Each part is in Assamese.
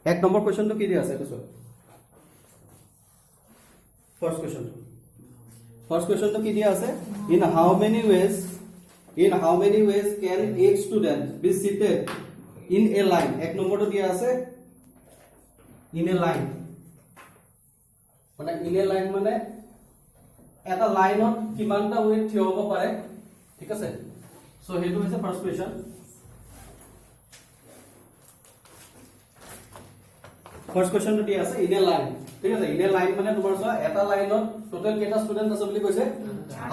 এক নম্বৰ কোৱেশ্চনটো কি দিয়া আছে এইটো চোৱা ফাৰ্স্ট কোৱেশ্চনটো কি দিয়া আছে in how many ways can a student be seated in a line এক নম্বৰটো দিয়া আছে in a line মানে in a line মানে এটা লাইনত কিমানটা ওয়ে থিয় হ'ব পাৰে ঠিক আছে সো হেতু হৈছে ফাৰ্স্ট কোৱেশ্চন ফাৰ্স্ট কোৱেশ্চনটো দিয়া আছে in a line ঠিক আছে in a line মানে তোমাৰ চোৱা এটা লাইনত টোটাল কেইটা ষ্টুডেন্ট আছে বুলি কৈছে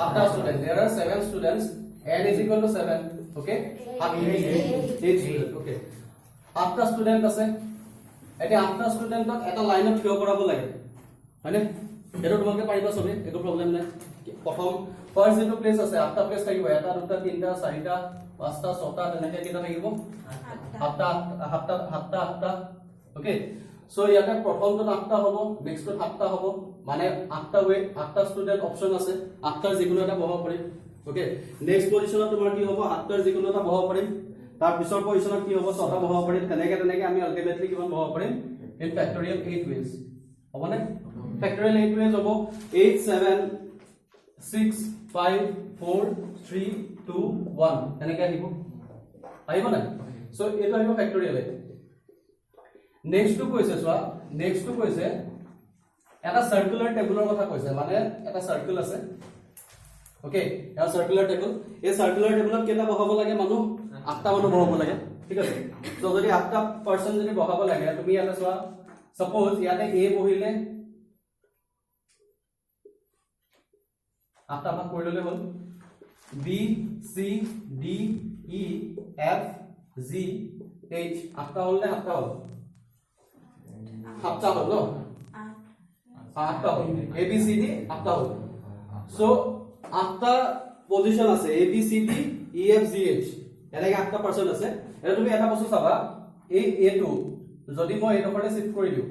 8টা student there are 7 students n is equal to 7 okay 8 students okay 8টা student আছে এতিয়া 8টা ষ্টুডেন্টক এটা লাইনত থিয় কৰাব লাগে হয়নে এটা তোমাকে পাৰিবা সবে একো প্ৰবলেম নাই প্ৰথম ফাৰ্স্ট যেটো প্লেস আছে 8টা প্লেস থাকিব এটা দুটা তিনটা চাৰিটা পাঁচটা ছটা তেনেকে কেইটা থাকিব 8টা ওকে সো ইয়াতে প্ৰথমটো 8টা হ'ব নেক্সটটো 7টা হ'ব মানে 8টা ওয়ে 8টা ষ্টুডেন্ট অপচন আছে 8টাৰ যিকোনো এটা বহাব পাৰিম ওকে নেক্সট পজিশনত তোমাৰ কি হ'ব 8টাৰ যিকোনো এটা বহাব পাৰিম তাৰ পিছৰ পজিশনত কি হ'ব 6টা বহাব পাৰিম তেনেকে আমি আলটিমেটলি কিমান বহাব পাৰিম ইন ফেক্টৰিয়েল 8 ways হ'বনে ফেক্টৰিয়েল 8 ways হ'ব 8 7 6 5 4 3 2 1 তেনেকে আহিব না সো এইটো আহিব ফেক্টৰিয়েল নেক্সট টু কৈছে এটা সাৰ্কুলাৰ টেবুলৰ কথা কৈছে মানে এটা সার্কেল আছে ওকে এটা সার্কুলার টেবুল এই সার্কুলার টেবুলত কেটা বহাব লাগে মানুহ 8টা মানুহ বহাব লাগে ঠিক আছে তো যদি 8টা পারসন যদি বহাব লাগে তুমি ইয়াতে চোৱা সাপোজ ইয়াতে a বহিলে 8টা ভাগ কৰি ললে হ'ল b c d e f g h 8টা হ'ল নে 7টা হ'ল 7টা হ'ল ন 8টা হ'ল a b c d 8টা হ'ল সো 8টা পজিশন আছে a b c d e f g h এনেকে 8টা পারসন আছে এটা তুমি এটা বস্তু চাবা এই a টো যদি মই এডখৰে শিফট কৰি দিও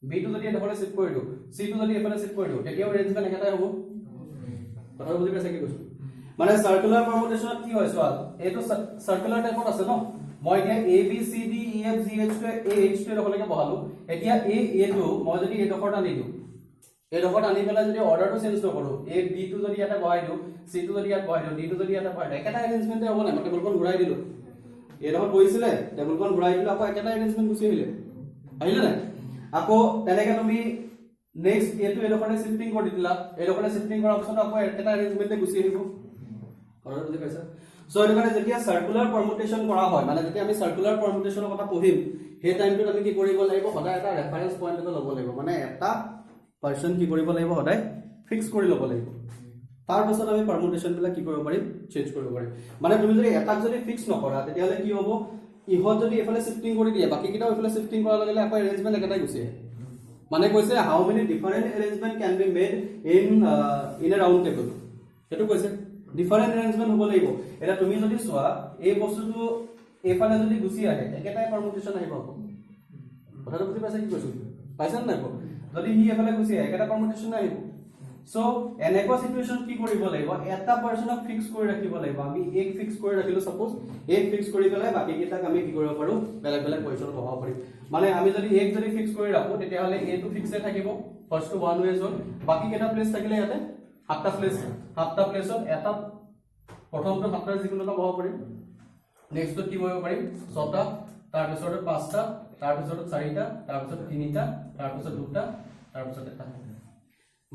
b টো যদি এডখৰে শিফট কৰি দিও c টো যদি এফালে শিফট কৰি দিও তেতিয়াও ৰেঞ্জমেন্ট একেটাই হ'ব কথা বুজি পাইছা কি কৈছো মানে সার্কুলার পারমুটেশনত কি হয় সোয়াল এটো সার্কুলার টাইপত আছে ন মই এতিয়া a b c d e f g h টো a h টো এডখৰলৈকে বহালো এতিয়া a টো মই যদি এডখৰটা নি দিও এডখৰত আনি পেলাই যদি অৰ্ডাৰটো চেঞ্জ নকৰো a b টো যদি এটা বহাই দিও c টো যদি ইয়াত বহাই দিও d টো যদি এটা বহাই দিও একেটা এৰেঞ্জমেন্টে হ'ব না মই টেবুলখন ঘূৰাই দিলো এডখৰত বহিছিলে টেবুলখন ঘূৰাই দিলো আকৌ একেটা এৰেঞ্জমেন্ট গুছি আহিলে নাই আকৌ তেনেকে তুমি নেক্সট a টো এডখৰে শিফটিং কৰি দিলা এডখৰে শিফটিং কৰাৰ পিছত আকৌ একেটা এৰেঞ্জমেন্টে গুছি আহিব অৰ্ডাৰ বুজি পাইছা সো এটো কাৰণে যেতিয়া সাৰ্কুলাৰ পাৰমুটেশন কৰা হয় মানে যেতিয়া আমি সাৰ্কুলাৰ পাৰমুটেশনৰ কথা পঢ়িম হে টাইমটোত আমি কি কৰিব লাগিব সদায় এটা ৰেফাৰেন্স পইণ্ট এটা ল'ব লাগিব মানে এটা পাৰসন কি কৰিব লাগিব সদায় ফিক্স কৰি ল'ব লাগিব তাৰ পাছত আমি পাৰমুটেশন বিলাক কি কৰিব পাৰিম চেঞ্জ কৰিব পাৰিম মানে তুমি যদি এটাক যদি ফিক্স নকৰা তেতিয়া হলে কি হ'ব ইহত যদি এফালে শিফটিং কৰি দিয়ে বাকি কিটা এফালে শিফটিং কৰা লাগিলে আকৌ এৰেঞ্জমেন্ট একেটাই গুছি আহে মানে কৈছে how many different arrangement can be made in a round table এটো কৈছে ডিফাৰেন্ট এৰেঞ্জমেন্ট হ'ব লাগিব এটা তুমি যদি চোৱা এই বস্তুটো এফালে যদি গুছি আহে একেটাই পারমুটেশন আহিব কথাটো বুজি পাইছা কি কৈছো পাইছা নাই যদি হি এফালে গুছি আহে একেটা পারমুটেশন আহিব সো এনেকুৱা সিচুৱেচন কি কৰিব লাগিব এটা পাৰসনক ফিক্স কৰি ৰাখিব লাগিব আমি এক ফিক্স কৰি ৰাখিলো সাপোজ এক ফিক্স কৰি পেলাই বাকি কিটাক আমি কি কৰিব পাৰো বেলেগ বেলেগ পজিশন বহাব পাৰিম মানে আমি যদি এক যদি ফিক্স কৰি ৰাখো তেতিয়া হলে a টো ফিক্সে থাকিব ফার্স্ট টু ওয়ান ওয়েজ হ'ল বাকি কিটা প্লেস থাকিলে ইয়াতে 7টা প্লেসত এটা প্ৰথমটো 7টাৰ যিকোনো এটা বহাব পাৰিম নেক্সটটো কি বহাব পাৰিম 6টা তাৰ পিছত 5টা তাৰ পিছত 4টা তাৰ পিছত 3টা তাৰ পিছত 2টা তাৰ পিছত 1টা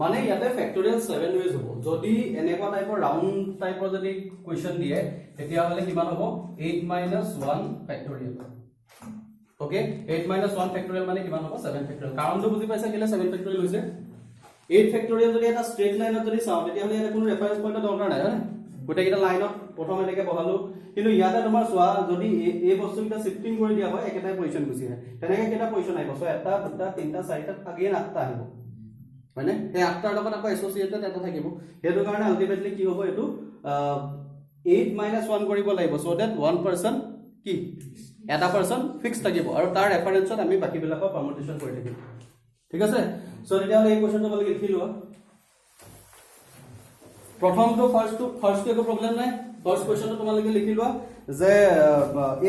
মানে ইয়াতে ফেক্টৰিয়েল 7 ওয়েজ হ'ব যদি এনেকুৱা টাইপৰ ৰাউন্ড টাইপৰ যদি কোৱেশ্চন দিয়ে তেতিয়া হলে কিমান হ'ব 8 - 1 ফেক্টৰিয়েল ওকে 8 - 1 ফেক্টৰিয়েল মানে কিমান হ'ব 7 ফেক্টৰিয়েল কাৰণটো বুজি পাইছা কেলে 7 ফেক্টৰিয়েল হৈছে 8 ফেক্টৰিয়েল যদি এটা স্ট্ৰেট লাইনত যদি চাও তেতিয়া হলে ইয়াতে কোনো ৰেফাৰেন্স পইণ্টৰ দৰকাৰ নাই হয়নে গোটেই কিটা লাইনত প্ৰথম এনেকে বহালো কিন্তু ইয়াতে তোমাৰ চোৱা যদি এই বস্তুটা শিফটিং কৰি দিয়া হয় একেটাই পজিশন গুছি আহে তেনেকে কেটা পজিশন আহিব সো 1টা 2টা 3টা 4টা আগেন 8টা আহিব মানে এই 8টাৰ লগত আকৌ এছ'চিয়েটেড এটা থাকিব হেতু কাৰণে আলটিমেটলি কি হ'ব এটো 8 - 1 কৰিব লাগিব সো দ্যাট ওয়ান পাৰসন কি এটা পাৰসন ফিক্স থাকিব আৰু তাৰ ৰেফাৰেন্সত আমি বাকি বিলাকৰ পাৰমুটেশন কৰি থাকিম ঠিক আছে সো তেতিয়া হলে এই কোৱেশ্চনটো বলি লিখি লোৱা প্ৰথমটো ফাৰ্স্ট একো প্ৰবলেম নাই ফাৰ্স্ট কোৱেশ্চনটো তোমালোকে লিখি লোৱা যে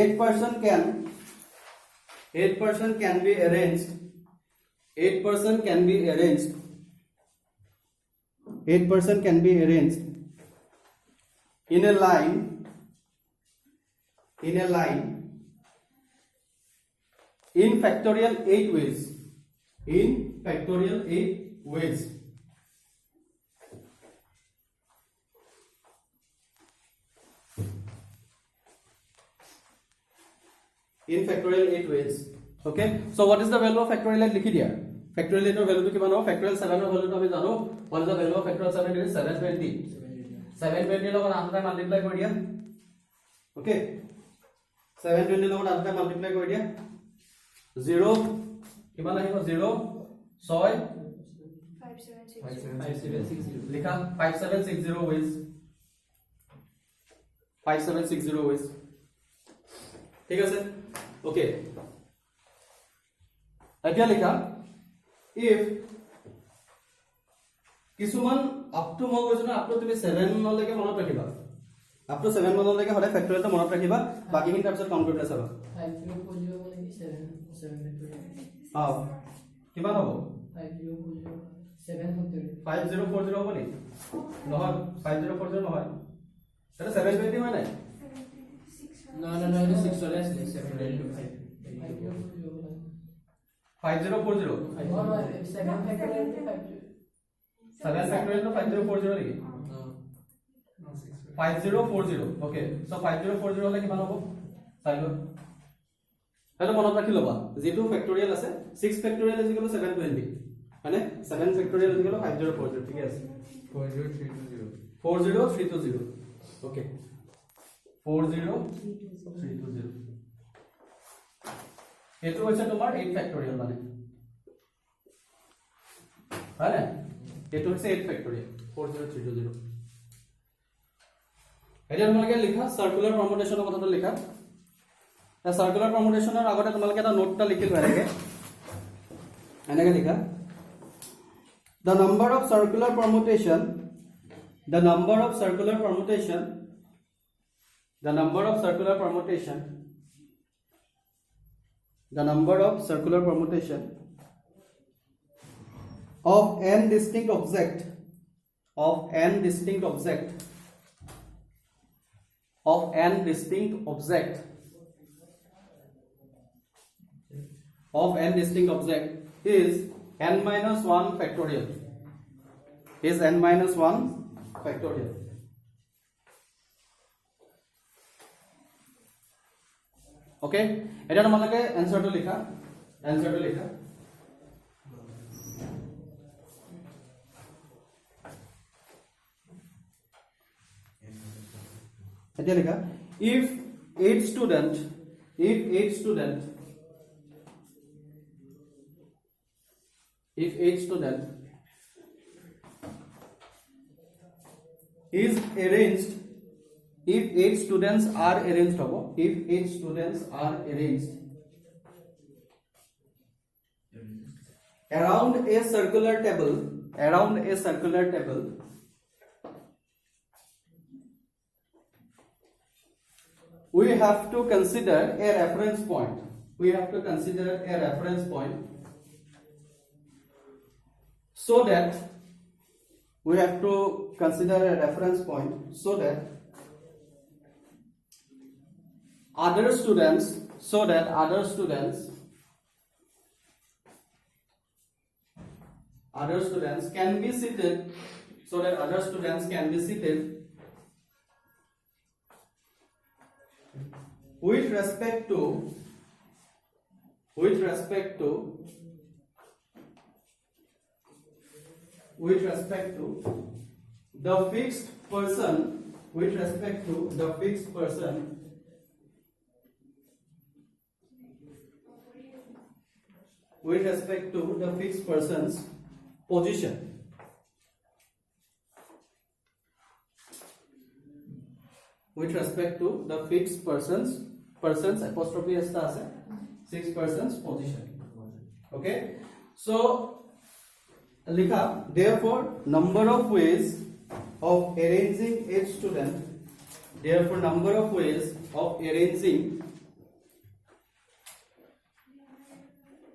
8 person can 8% can be arranged. 8% can be arranged. 8% can be arranged in a line. In a line. In factorial 8 ways. In factorial 8 ways. In factorial 8 ways. Okay. So what is the value of factorial 8? Likhi diya. Factorial 8 value to kiman ho? Factorial 7 value to abhi jano. What is the value of factorial 7? It is 720. 720 logon after multiply kori diya. Okay. 720 logon after multiply kori diya. 0 kiman ahibo 0 6 5760 likha 5760 ways. 5760 ways. ঠিক আছে ওকে এতিয়া লিখা if কিছুমান আপ টু মই কৈছো না আপ টু তুমি 7 লৈকে মনত ৰাখিবা আপ টু 7 মানলৈকে হলে ফ্যাক্টৰিয়েলটো মনত ৰাখিবা বাকিখিনি তাৰপিছত কাউন্ট কৰি চাবা 5040 মানে কি 7 আও কিমান হ'ব 5040 হ'ব নি নহয় 5040 নহয় এটা 720 হয় নাই No, it is 6 or less. 720 5040. No, 7 factorial to 5040 No, 5040. Okay. So 5040 হলে কিমান হ'ব চাইলো এটা মনত ৰাখি লবা যেটো ফ্যাক্টৰিয়েল আছে 6 ফ্যাক্টৰিয়েল is equal to 720 মানে 7 ফ্যাক্টৰিয়েল is equal to 5040 ঠিক আছে 40320 40320 okay 40320 এটো হচ্ছে তোমার 8 ফ্যাক্টরিয়াল মানে হয় না এটো হচ্ছে 8 ফ্যাক্টরিয়াল 40320 এটা তোমাকে লেখা সার্কুলার পাৰমুটেশনৰ কথাটো লেখা এই সাৰ্কুলাৰ পাৰমুটেশনৰ আগতে তোমাকে এটা নোটটা লিখি লয় লাগে এনেকে লেখা the number of circular permutation the number of circular permutation the number of circular permutation of n distinct object of n distinct object is n minus 1 factorial okay এটা তোমালোকে এনসারটো লিখা এটা লিখা if 8 student is arranged if 8 students are arranged around a circular table we have to consider a reference point so that other students can be seated with respect to the fixed person person's position person's apostrophe esta ase 6 person's position okay so likha therefore number of ways of arranging each student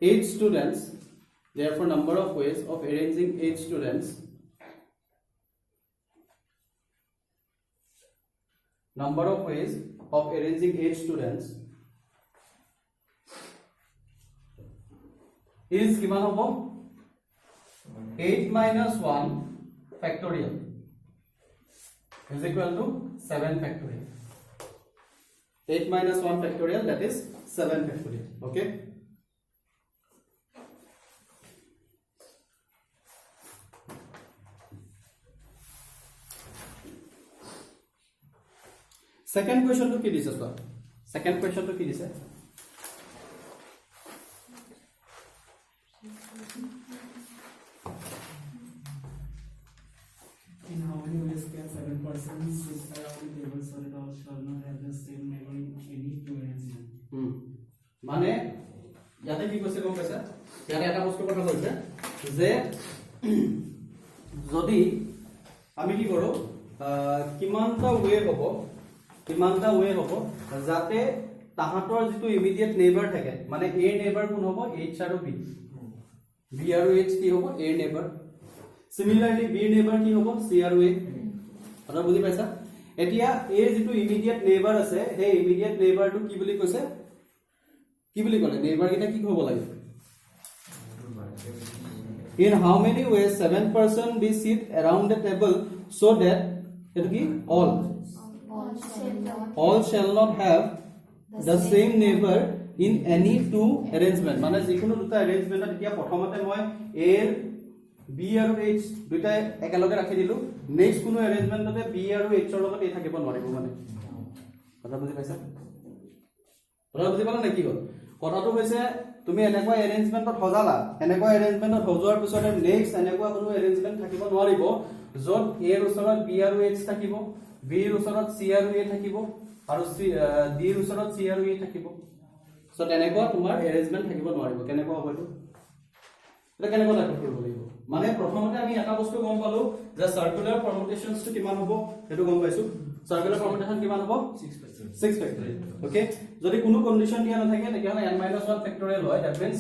8 students, therefore number of ways of arranging 8 students, number of ways of arranging 8 students is given hobo 8 minus 1 factorial is equal to 7 factorial. 8 minus 1 factorial, that is 7 factorial. Okay. Second question to ki dise sir. Second question to ki dise. In how many ways can 7 persons sit around the table so that all shall not have the same neighbor in any two arrangement? মানে ইয়াতে কি কৈছে গম পাইছা, ইয়াতে এটা বস্তু কথা কৈছে যে যদি আমি কি কৰো কিমানটা ৱে হ'ব যাতে তাহাঁতৰ যিটো ইমিডিয়েট নেইবাৰ থাকে, মানে এ নেইবাৰ কোন হ'ব, এইচ আৰু বি, বি আৰু এইচ কি হ'ব, এ নেইবাৰ। সিমিলাৰলি বি নেইবাৰ কি হ'ব, চি আৰু এ। কথা বুজি পাইছা? এতিয়া এৰ যিটো ইমিডিয়েট নেইবাৰ আছে, সেই ইমিডিয়েট নেইবাৰটো কি বুলি কৈছে, কি বুলি ক'লে, নেইবাৰ কেইটা কি হ'ব লাগে, in how many ways 7 person be sit around the table so that etu ki all shall not have the same neighbor in any two arrangement, মানে যিকোনো দুটা arrangementত এতিয়া প্ৰথমতে মই a b আৰু h দুটা একেলগে ৰাখি দিলো, নেক্সট কোনো arrangementতে b আৰু h ৰ লগত a থাকিব নোৱাৰিব। মানে কথা বুজি পাইছা? কথা বুজি পালা নে কি হ'ল? কথাটো হৈছে তুমি এনেকুৱা এৰেঞ্জমেন্টত সজালা, এনেকুৱা এৰেঞ্জমেন্টত সজোৱাৰ পিছতে নেক্সট এনেকুৱা কোনো এৰেঞ্জমেন্ট থাকিব নোৱাৰিব য'ত a ৰ ওচৰত b আৰু h থাকিব, b ৰ ওচৰত c আৰু a থাকিব, আৰু d ৰ ওচৰত c আৰু a থাকিব। সো তেনেকুৱা তোমাৰ এৰেঞ্জমেন্ট থাকিব নোৱাৰিব। কেনেকুৱা হ'ব এইটো? এটা কেনেকুৱা টাইপৰ কৰিব লাগিব? মানে প্ৰথমতে আমি এটা বস্তু গম পালো যে সাৰ্কুলাৰ পাৰমুটেশনটো কিমান হ'ব, সেইটো গম পাইছো। সাৰ্কুলাৰ পাৰমুটেশন কিমান হ'ব, 6 factorial। ওকে, যদি কোনো কন্ডিশন দিয়া নাথাকে তেতিয়াহলে n - 1 factorial হয়, that means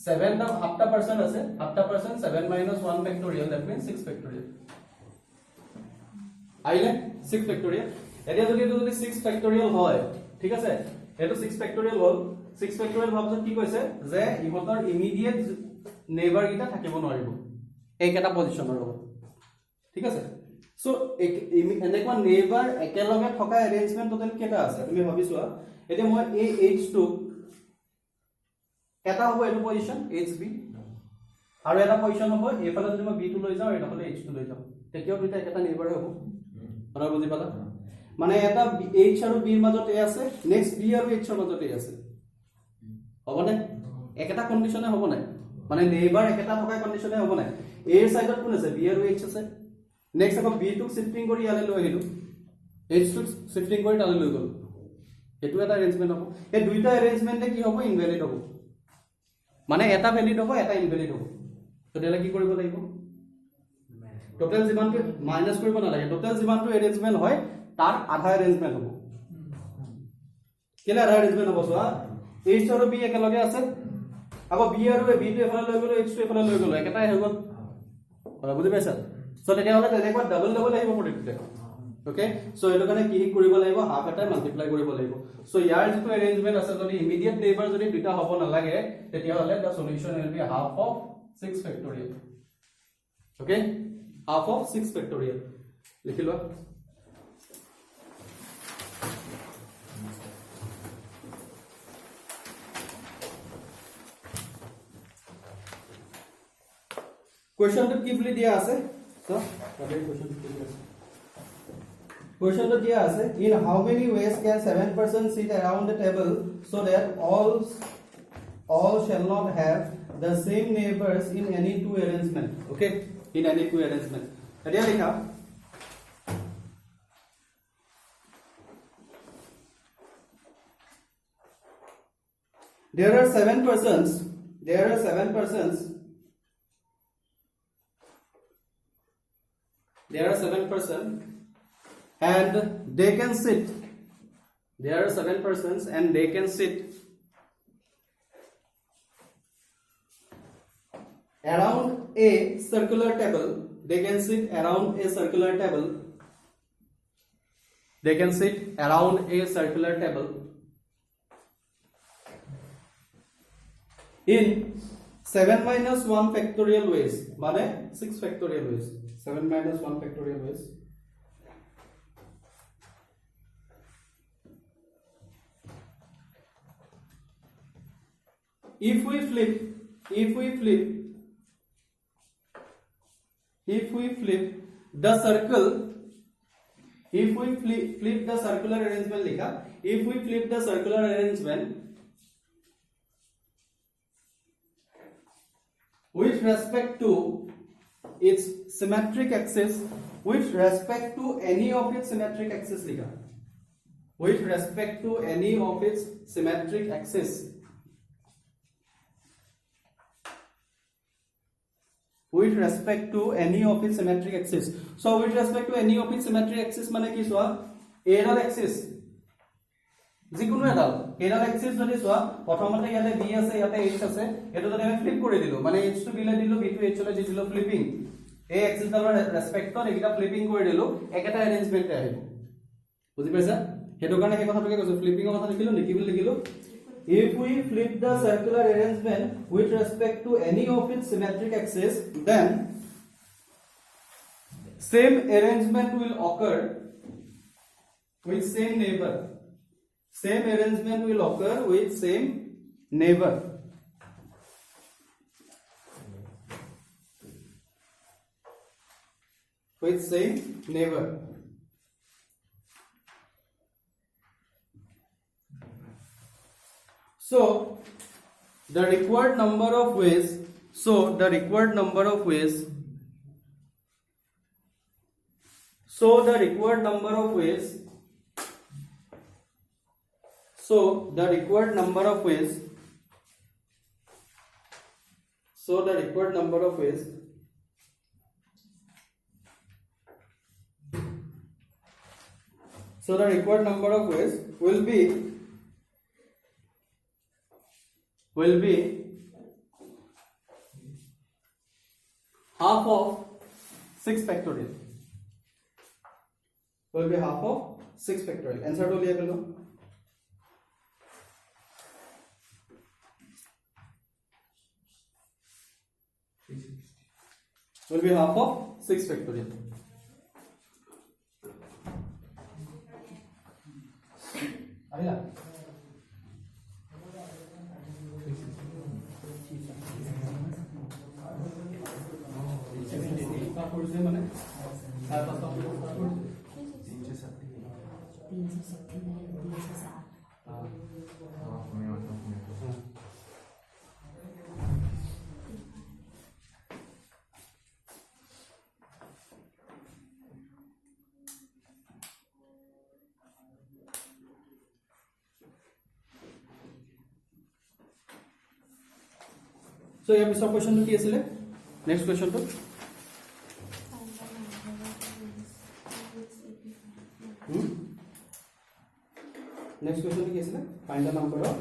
7 টা 8টা পার্সেন্ট আছে, 8টা percent 7 - 1 factorial, that means 6 factorial। আইলে 6 factorial। এতিয়া যদি এটো যদি 6 factorial হয়, ঠিক আছে, এটো 6 factorial হ'ল, 6 factorial ভাবছ কি কৈছে যে ইহতৰ ইমিডিয়েট নেইবাৰ গিটা থাকিব নোৱাৰিব এইকেটা পজিশনৰ লগত, ঠিক আছে। সো এনেকুৱা নেইবাৰ একেলগে থকা এৰেঞ্জমেন্ট টোটাল কেটা আছে তুমি ভাবিছোৱা। এতিয়া মই এই h2 এটা হ'ব এটো পজিশন hb, আৰু এটা পজিশন হ'ব এফালে যদি মই b টো লৈ যাওঁ, এটাফালে h2 লৈ যাওঁ, তেতিয়াও দুইটা একেটা নেইবাৰে হ'ব। কথা বুজি পালা? মানে এটা h আৰু b ৰ মাজত a আছে, নেক্সট b আৰু h ৰ মাজত a আছে, হ'ব নে? একেটা কন্ডিশনে হ'ব নাই, মানে নেইবাৰ একেটা থকা কন্ডিশনে হ'ব নাই। a ৰ সাইডত কোন আছে, b আৰু h আছে, নেক্সট আকৌ b টো শিফটিং কৰি ইয়ালে লৈ আহিলো, h টো শিফটিং কৰি তালে লৈ গ'ল, এটো এটা এৰেঞ্জমেন্ট হ'ব। এই দুইটা এৰেঞ্জমেন্টে কি হ'ব, ইনভ্যালিড হ'ব, মানে এটা ভ্যালিড হ'ব, এটা ইনভ্যালিড হ'ব। তো তেলে কি কৰিব লাগিব, টোটাল যিমানটো মাইনাস কৰিব নালাগে, টোটাল যিমানটো এৰেঞ্জমেন্ট হয় তাৰ আধা এৰেঞ্জমেন্ট হ'ব। কেলে আধা এৰেঞ্জমেন্ট হ'ব, চোৱা h আৰু b একেলগে আছে, আকৌ b আৰু b টো এফালে লৈ গ'লো, h টো এফালে লৈ গ'লো, একেটাই হৈ গ'ল। কথা বুজি পাইছা? সো তেতিয়াহ'লে তেনেকুৱা ডাবল ডাবল আহিব প্ৰতিটোতে। ওকে, সো এটো কাৰণে কি কৰিব লাগিব, হাফ এটা মাল্টিপ্লাই কৰিব লাগিব। সো ইয়াৰ যিটো এৰেঞ্জমেন্ট আছে, যদি ইমিডিয়েট নেইবাৰ যদি দুটা হ'ব নালাগে, তেতিয়াহ'লে the solution will be half of 6 factorial। Okay, half of 6 factorial লিখি লোৱা। কোৱেশ্চনটো কি বুলি দিয়া আছে, সো তাতে কোৱেশ্চনটো কি দিয়া আছে, কোৱেশ্চনটো দিয়া আছে in how many ways can 7 persons sit around the table so that all shall not have the same neighbors in any two arrangement। okay, in any two arrangement। এতিয়া লিখা there are 7 persons and they can sit, there are 7 persons and they can sit around a circular table. They can sit around a circular table. They can sit around a circular table in 7 minus 1 factorial ways. Mane 6 factorial ways. 7 minus 1 factorial ways. If we flip the circle, if we flip the circular arrangement likha, if we flip the circular arrangement with respect to its symmetric axis, with respect to any of its symmetric axis likha, with respect to any of its symmetric axis, with respect to any of its symmetric axis. So with respect to any of its symmetric axis mane ki soa a dal axis jikono edal a dal axis jodi soa prothomote yate b ase yate h ase eto jodi ame flip kori dilu mane h to b le dilu b to h le dilu flipping a axis dalor respect to ekita flipping kori dilu eketa arrangement e ahibo buji paisa heto karone he kotha toke koisu flipping er kotha likhilu nikibul likhilu. If we flip the circular arrangement with respect to any of its symmetric axis, then same arrangement will occur with same neighbor. Same arrangement will occur with same neighbor. With same neighbor. So the required number of ways, so the required number of ways, so the required number of ways, so the required number of ways, so the required number of ways, so the required number of ways will be half of 6 factorial. Will be half of 6 factorial. Answer to liya karo. Will be half of 6 factorial. Ayla. মানে আর পাঁচটা স্টার্ট করছে 360 So ইয়াৰ পিছৰ কোৱেশ্চনটো কি আছিল? নেক্সট কোৱেশ্চনটো next question কি আছিল? Find the number of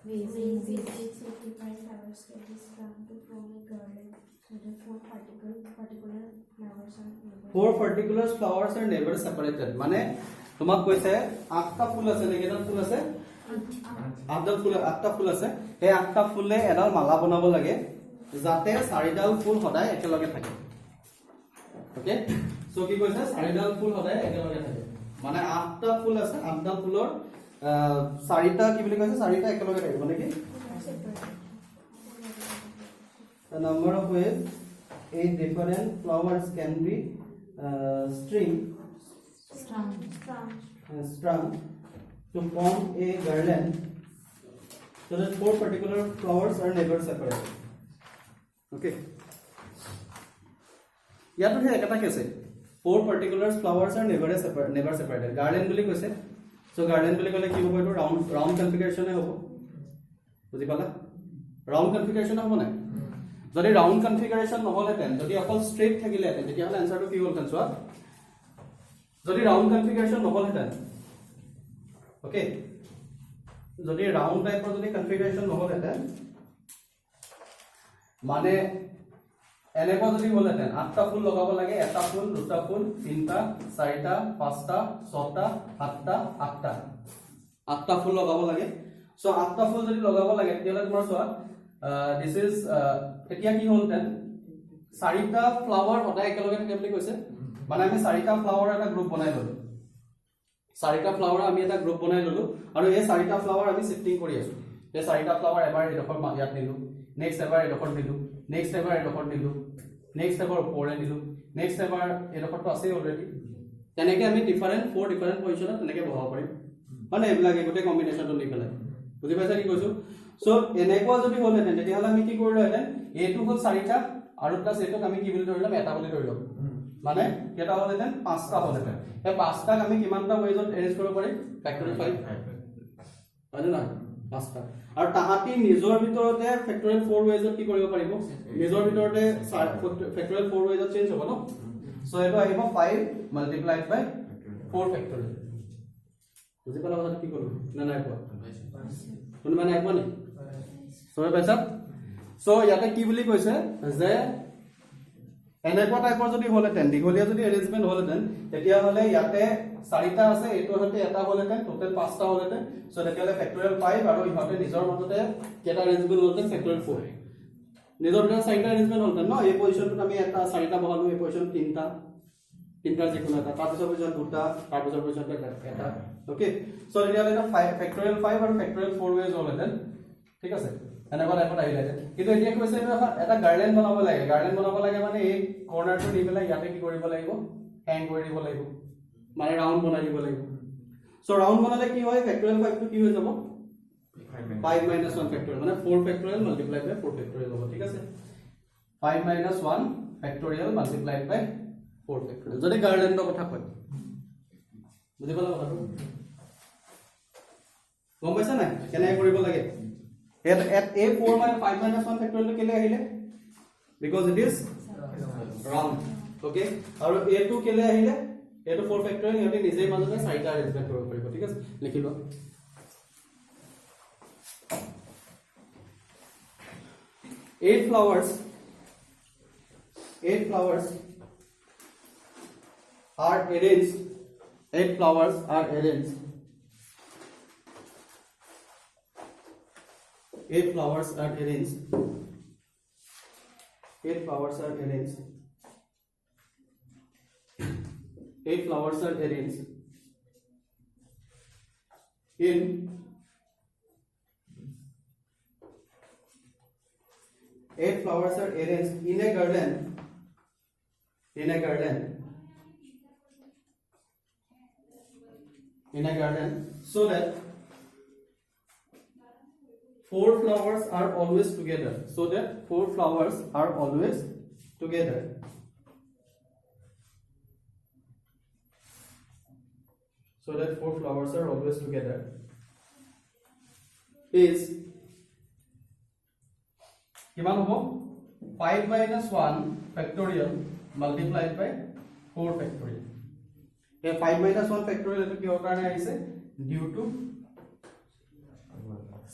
ways in which 85 flowers can be sprung to form a garland. So the four particular flowers are neighbors. Four particular flowers are neighbors separated. মানে তোমাক কৈছে আঠটা ফুল আছে নে কেইটা ফুল আছে? আঠটা ফুল আছে। এই আঠটা ফুলে এডাল মালা বনাব লাগে যাতে চাৰিডাল ফুল সদায় একেলগে থাকে। ওকে? সো কি কৈছে চাৰিডাল ফুল সদায় একেলগে থাকে। মানে আঠটা ফুল আছে, আঠটা ফুলৰ চাৰিটা কি বুলি কৈছে চাৰিটা একেলগে থাকিব নেকি? The number of ways 8 different flowers can be strung to form a garland. So that 4 particular flowers are never separated. Okay. याद रहे एकटा कैसे 4 particular flowers are never separated. Garland বুলি কৈছে। So garland বুলি ক'লে কি হ'ব এটো round configuration হ'ব। বুজি পালা? Round configuration হ'ব নাই? যদি round configuration নহলেতেন যদি অকল straight থাকিলেতেন তেতিয়া হলে আনসাৰটো কি হ'ল চোৱা যদি round configuration নহলেতেন ওকে যদি round টাইপৰ যদি configuration নহলেতেন মানে এনেকুৱা যদি হলহেঁতেন 8টা ফুল লগাব লাগে, এটা ফুল, দুটা ফুল, তিনটা, চাৰিটা, পাঁচটা, ছটা, সাতটা, আঠটা, 8টা ফুল লগাব লাগে। সো 8টা ফুল যদি লগাব লাগে তেতিয়াহ'লে তোমাৰ চোৱা দিস ইজ এতিয়া কি হলহেঁতেন 4টা ফ্লাৱাৰ সদায় একেলগে থাকে বুলি কৈছে, মানে আমি 4টা ফ্লাৱাৰ এটা গ্ৰুপ বনাই ললো, 4টা ফ্লাৱাৰ আমি এটা গ্ৰুপ বনাই ললো, আৰু এই 4টা ফ্লাৱাৰ আমি শিফটিং কৰি আছো। এই 4টা ফ্লাৱাৰ এবাৰ এডোখৰ ইয়াত নিলো, নেক্সট এবাৰ এডোখৰ দিলো, নেক্সট এবাৰ এডোখৰ দিলো, নেক্সট এবাৰ ওপৰে দিলো, নেক্সট এবাৰ এডোখৰটো আছে অলৰেডি। তেনেকে আমি ডিফাৰেন্ট 4 ডিফাৰেন্ট পজিশনত তেনেকে বহাব পাৰিম, মানে এইবিলাক গোটেই কম্বিনেশ্যনটো নি পেলাই। বুজি পাইছা কি কৈছো? সো এনেকুৱা যদি হলহেঁতেন তেতিয়াহ'লে আমি কি কৰিলোহেঁতেন, এইটো হ'ল 4টা আৰু প্লাছ এইটোক আমি কি বুলি ধৰিলাম, এটা বুলি ধৰিলাম, মানে কেইটা হলহেঁতেন, 5টা হলহেঁতেন। এই 5টাক আমি কিমানটা ৱেজত এৰেঞ্জ কৰিব পাৰিম, ফেক্টৰিয়েল 5 হয়নে নহয়, 5টা। আৰু তাহাঁতি নিজৰ ভিতৰতে ফেক্টৰিয়েল 4 ৱেজত কি কৰিব পাৰিব, নিজৰ ভিতৰতে ফেক্টৰিয়েল 4 ৱেজত চেঞ্জ হ'ব ন। সো এইটো আহিব 5 মাল্টিপ্লাইড বাই 4 ফেক্টৰিয়েল। বুজি পালা কথাটো কি ক'লো না নাই কোৱা? কোনোবা নাই কোৱা নি? চবে পাইছা? সো ইয়াতে কি বুলি কৈছে যে এনেকুৱা টাইপৰ যদি হলহেঁতেন, দীঘলীয়া যদি এৰেঞ্জমেন্ট হলহেঁতেন, তেতিয়াহ'লে ইয়াতে 4টা আছে, এইটোৰ সৈতে এটা হলহেঁতেন, টোটেল 5টা হলহেঁতেন। সো তেতিয়াহ'লে ফেক্টৰিয়েল 5 আৰু ইহঁতে নিজৰ মাজতে কেইটা এৰেঞ্জমেন্ট হলহেঁতেন, ফেক্টৰিয়েল 4 নিজৰ ভিতৰত 4টা এৰেঞ্জমেন্ট হলহেঁতেন ন। এই পজিশনটোত আমি এটা 4টা বহালো, এই পজিশন 3টাৰ যিকোনো এটা, তাৰপিছৰ পজিশন 2টা, তাৰপিছৰ পজিশন এটা। ওকে, সো তেতিয়াহ'লে এটা ফেক্টৰিয়েল 5 আৰু ফেক্টৰিয়েল 4 ৱেজ হলহেঁতেন, ঠিক আছে, এনেকুৱা টাইপত আহিলেহেঁতেন। কিন্তু এতিয়া কৈছে এটা গাৰ্ডেন বনাব লাগে। গাৰ্ডেন বনাব লাগে মানে এই কৰ্নাৰটো নি পেলাই ইয়াতে কি কৰিব লাগিব, হেং কৰি দিব লাগিব, মানে ৰাউণ্ড বনাই দিব লাগিব। সো ৰাউণ্ড বনালে কি হয়, ফেক্টৰিয়েল 5 টো কি হৈ যাব, 5 - 1 ফেক্টৰিয়েল, মানে 4 ফেক্টৰিয়েল মাল্টিপ্লাইড বাই 4 ফেক্টৰিয়েল হ'ব, ঠিক আছে। 5 - 1 ফেক্টৰিয়েল মাল্টিপ্লাইড বাই 4 ফেক্টৰিয়েল, যদি গাৰ্ডেনৰ কথা কয়। বুজি পালা কথাটো? গম পাইছা নাই কেনেকৈ কৰিব লাগে? A 4 - 5 - 1 ফেক্টৰিয়েল কেলে আহিলে, because it is round. Okay, আৰু A2 কেলে আহিলে, A2 4 ফেক্টৰিয়েল, ইহঁতে নিজেই মাজতে 4টা এৰেঞ্জমেন্ট কৰিব পাৰিব, ঠিক আছে। লিখি লোৱা। Eight flowers are arranged. 8 flowers are arranged. 8 flowers are arranged. 8 flowers are arranged. 8 flowers are arranged in 8 flowers are arranged in a garden. In a garden. In a garden, so that 4 flowers are always together. So that 4 flowers are always together. So that 4 flowers are always together is কিমান হ'ব, 5 - 1 ফেক্টৰিয়েল মাল্টিপ্লাইড বাই 4 ফেক্টৰিয়েল। এই 5 - 1 ফেক্টৰিয়েল এটো কিহৰ কাৰণে আহিছে, due to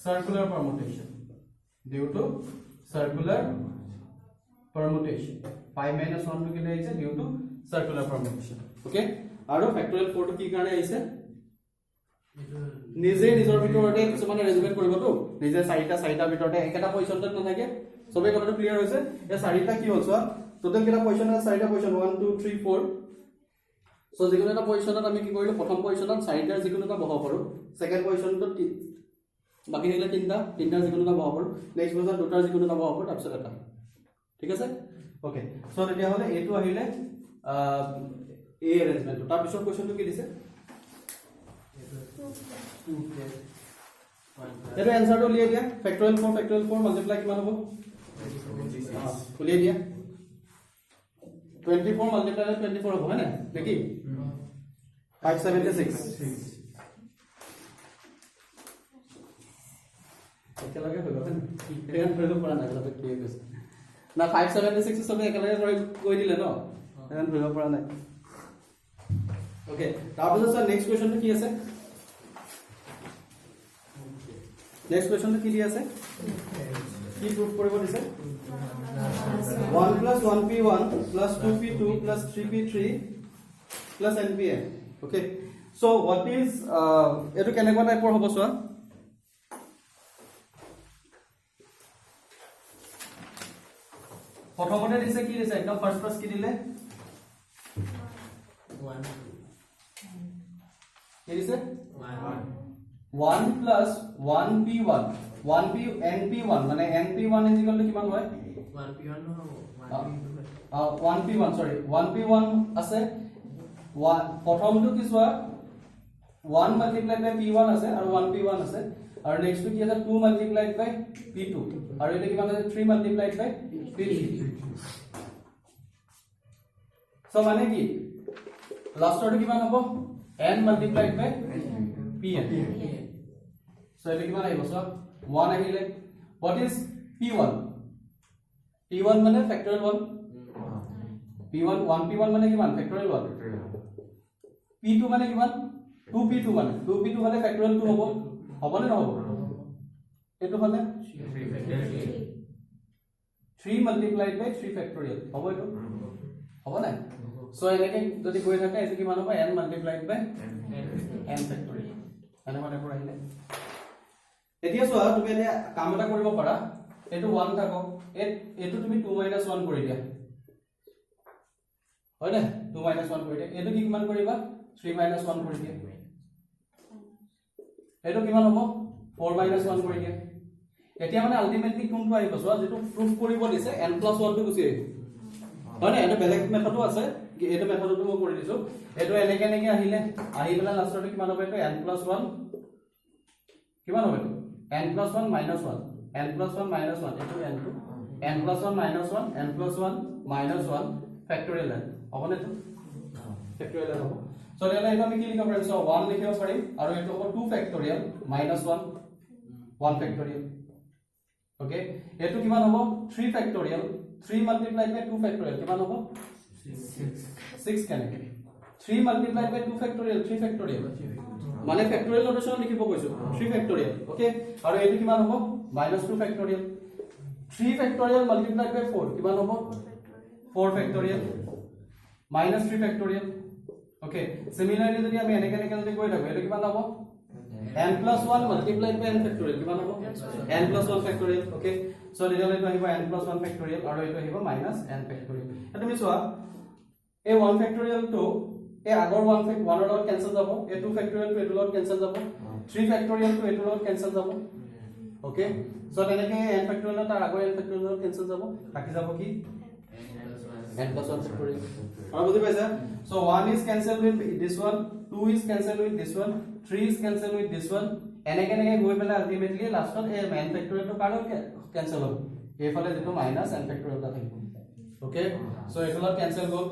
circular permutation. Due to circular permutation. 5 - 1 to kile aise due to circular permutation. Okay, আৰু ফেক্টৰিয়েল 4 to কি কাৰণে আহিছে, নিজে নিজৰ ভিতৰতে কিছুমান এৰেঞ্জমেন্ট কৰিব তো, নিজে 4টা ভিতৰতে একেটা পজিশনত নাথাকে। সবে কথাটো ক্লিয়াৰ হৈছে? এই 4টা কি হ'ল চোৱা, টোটেল কেইটা পজিশন আছে, 4টা পজিশন, 1 2 3 4। সো যিকোনো এটা পজিশনত আমি কি কৰিলো, প্ৰথম পজিশনত 4টাৰ যিকোনো এটা বহাব পাৰো, সেকেন্ড পজিশনত বাকি থাকিলে 3টাৰ যিকোনো এটা বহাব পাৰো, নেক্সট পজিশন 2টাৰ যিকোনো এটা বহাব পাৰো, তাৰপিছত এটা, ঠিক আছে। ওকে, সো তেতিয়াহ'লে এইটো আহিলে এই এৰেঞ্জমেন্টটো। তাৰপিছত কোৱেশ্চনটো কি দিছে, এইটো এনসাৰটো উলিয়াই দিয়া। ফেক্টৰিয়েল 4 মাল্টিপ্লাই কিমান হ'ব, উলিয়াই দিয়া। 24 মাল্টিপ্লাই 24 হ'ব, হয় নাই নেকি, 576। একেলগে হৈ গ'ল একেলগে ধৰিব পৰা নাই কথাটো কি কৈছে না, 576 সবে একেলগে কৈ দিলে ন, এখন ধৰিব পৰা নাই। ওকে, তাৰপিছত স্যাৰ নেক্সট কোৱেশ্চনটো কি আছে, নেক্সট কোৱেশ্চনটো কি দি আছে, কি প্ৰুফ কৰিব দিছে 1 plus 1p1 plus 2p2 plus 3p3 plus npn. Okay, so what is etu kenekwa type hobo soa প্ৰথমতে দিছে কি দিছে একদম ফাৰ্স্ট কি দিলে 1 কি দিছে 1 plus 1p1 1p np1 মানে np1 is equal to কিমান হয় 1p1 no 1p1 sorry 1p1 আছে প্ৰথমটো কি চোৱা 1 multiplied by p1 আছে আৰু 1p1 আছে আৰু নেক্সট কি আছে 2 multiplied by p2 আৰু এটা কিমান আছে 3 multiplied by p3 সো মানে কি লাষ্টৰটো কিমান হ'ব n multiplied by pn so এটা কিমান আহিব সো 1 আহিলে what is p1 p1 মানে factorial 1 p1 1p1 মানে কিমান factorial 1 p2 মানে কিমান 2p2 মানে 2p2 মানে factorial 2 হ'ব হ'বনে নহ'ব এটো মানে 3 multiplied by 3 factorial হ'ব এটো হ'ব না সো এনেকে যদি গৈ থাকে এটো কিমান হ'ব n multiplied by n factorial এনে মানে পৰা আহিলে এতিয়া চোৱা তুমি এতিয়া কাম এটা কৰিব পাৰা এটো 1 থাকক এটো তুমি 2 - 1 কৰি দিয়া হয় না 2 - 1 কৰি দিয়া এটো কি কিমান কৰিবা 3 - 1 কৰি দিয়া এটো কিমান হ'ব 4 - 1 কৰি দিয়া এতিয়া মানে আলটিমেটলি কোনটো আহিব চোৱা যেটো প্ৰুফ কৰিব দিছে n + 1 টো গুছি আহিব হয় না এটা বেলেগ মেথডো আছে এটো মেথডটো মই কৰি দিছো এটো এনেকে এনেকে আহিলে আহি পেলা লাষ্টতে কিমান হ'ব এটো n + 1 কিমান হ'ব এটো n + 1 - 1 n + 1 - 1 এটো n2 n + 1 - 1 n + 1 - 1 factorial n হ'বনে তো factorial n হ'ব সো এটা আমি কি লিখিব পাৰিম সো 1 লিখিব পাৰিম আৰু এটো হ'ব 2 factorial -1 1 factorial okay এটো কিমান হ'ব 3 factorial 3 multiplied by 2 factorial কিমান হ'ব 6 কেনেকে 3 multiplied by 2 factorial 3 factorial মানে factorial notation লিখিব কৈছো 3 factorial okay আৰু এটো কিমান হ'ব -2 factorial 3 factorial multiplied by 4 কিমান হ'ব 4 factorial -3 factorial okay similarly যদি আমি এনেকে এনেকে যদি গৈ থাকো এটো কিমান হ'ব n + 1 multiplied by n factorial কিমান হ'ব n + 1 factorial okay so result এটো আহিব n + 1 factorial আৰু এটো আহিব -n factorial এটা তুমি চোৱা এই 1 factorial টো এই আগৰ 1 ৰ লগত ক্যান্সেল যাব এই 2 factorial টো এটোৰ লগত ক্যান্সেল যাব 3 factorial টো এটোৰ লগত ক্যান্সেল যাব ওকে সো তেনেকে n factorial তাৰ আগৰ n factorial লগত ক্যান্সেল যাব বাকি যাব কি n + 1 factorial আৰু বুজি পাইছা so 1 is cancelled with this one 2 is cancelled with this one 3 is cancelled with this one এনেকে এনেকে গৈ পেলাই আলটিমেটলি লাষ্টত এই n factorial টো কাৰো ক্যান্সেল হ'ব এইফালে যেটো -n factorial টা থাকিব ওকে সো এইফালে ক্যান্সেল গ'ল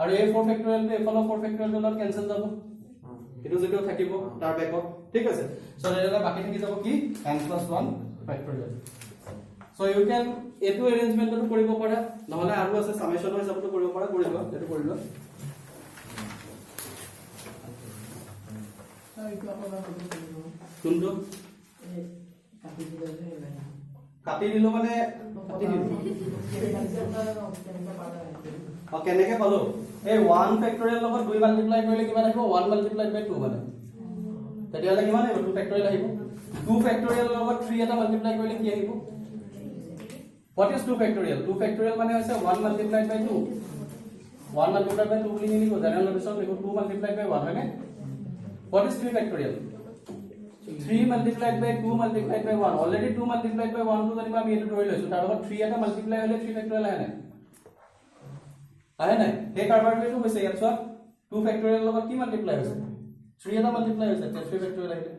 আৰু এই 4 factorial টো এইফালে 4 factorial টো লগত ক্যান্সেল যাব এটো যেটো থাকিব তাৰ ব্যাকত ঠিক আছে সো এটা বাকি থাকি যাব কি n + 1 factorial so you can এটো arrangement টো কৰিব পাৰা নহলে আৰু আছে সামেশন হিচাপটো কৰিব পাৰা কৰিব এটো কৰিলো কোনটো কাটি দিলো মানে কাটি দিলো কেনেকে পালো এই 1 factorial লগত 2 মাল্টিপ্লাই কৰিলে কিমান আহিব 1 multiplied by 2 মানে তেতিয়ালে কিমান আহিব 2 factorial আহিব 2 factorial লগত 3 এটা মাল্টিপ্লাই কৰিলে কি আহিব what is 2 factorial 2 factorial মানে হৈছে 1 multiplied by 2 1 multiplied by 2 বুলি নিলিখো জেনাৰেল নোটেশন লিখো 2 multiplied by 1 হয়নে what is 3 factorial 3 multiplied by 2 multiplied by 1 already 2 multiplied by 1 টো যদি আমি এটো ধৰি লৈছো তাৰ লগত 3 এটা মাল্টিপ্লাই হলে 3 factorial আহে নাই এই কাৰবাৰটো হৈছে ইয়াত চোৱা 2 factorial লগত কি মাল্টিপ্লাই হৈছে 3 এটা মাল্টিপ্লাই হৈছে 3 factorial আহিলে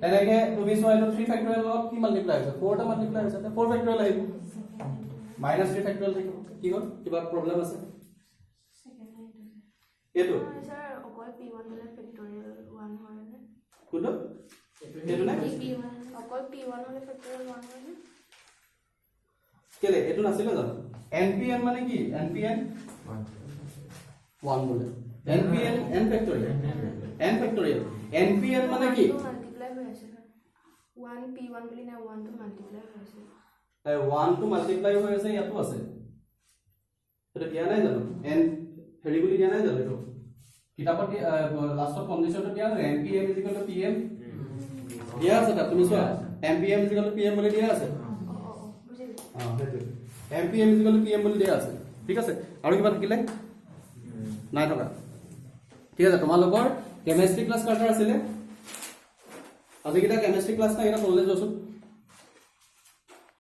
এনেকে তুমি চোৱা এটো 3 factorial লগত কি মাল্টিপ্লাই হৈছে 4 টা মাল্টিপ্লাই হৈছে 4 factorial আহিব -3 factorial থাকিব কি হ'ল কিবা প্ৰবলেম আছে এটো স্যার অকল p1 হলে ফ্যাক্টরিয়াল 1 হয় না কোনটো এটো না p1 অকল p1 হলে ফ্যাক্টরিয়াল 1 হয় না কেলে এটো নাছিল জানো npn মানে কি npn 1 বলে npn n factorial npn মানে কি মাল্টিপ্লাই হৈ আছে 1 p1 বুলি না 1 টো মাল্টিপ্লাই হৈ আছে 1 টো মাল্টিপ্লাই হৈ আছে ইয়াতো আছে এটা দিয়া নাই জানো n হেৰি বুলি দিয়া নাই জানো এইটো কিতাপত লাষ্টৰ কন্ডিশনটো দিয়া আছে mpm pm দিয়া আছে তাত তুমি চোৱা mpm pm বুলি দিয়া আছে সেইটো mpm pm বুলি দিয়া আছে ঠিক আছে আৰু কিবা থাকিলে নাই থকা ঠিক আছে তোমালোকৰ কেমিষ্ট্ৰি ক্লাছ কাৰ্ডৰ আছিলে আজি কিটা কেমিষ্ট্ৰি ক্লাছ না এটা কলেজ আছো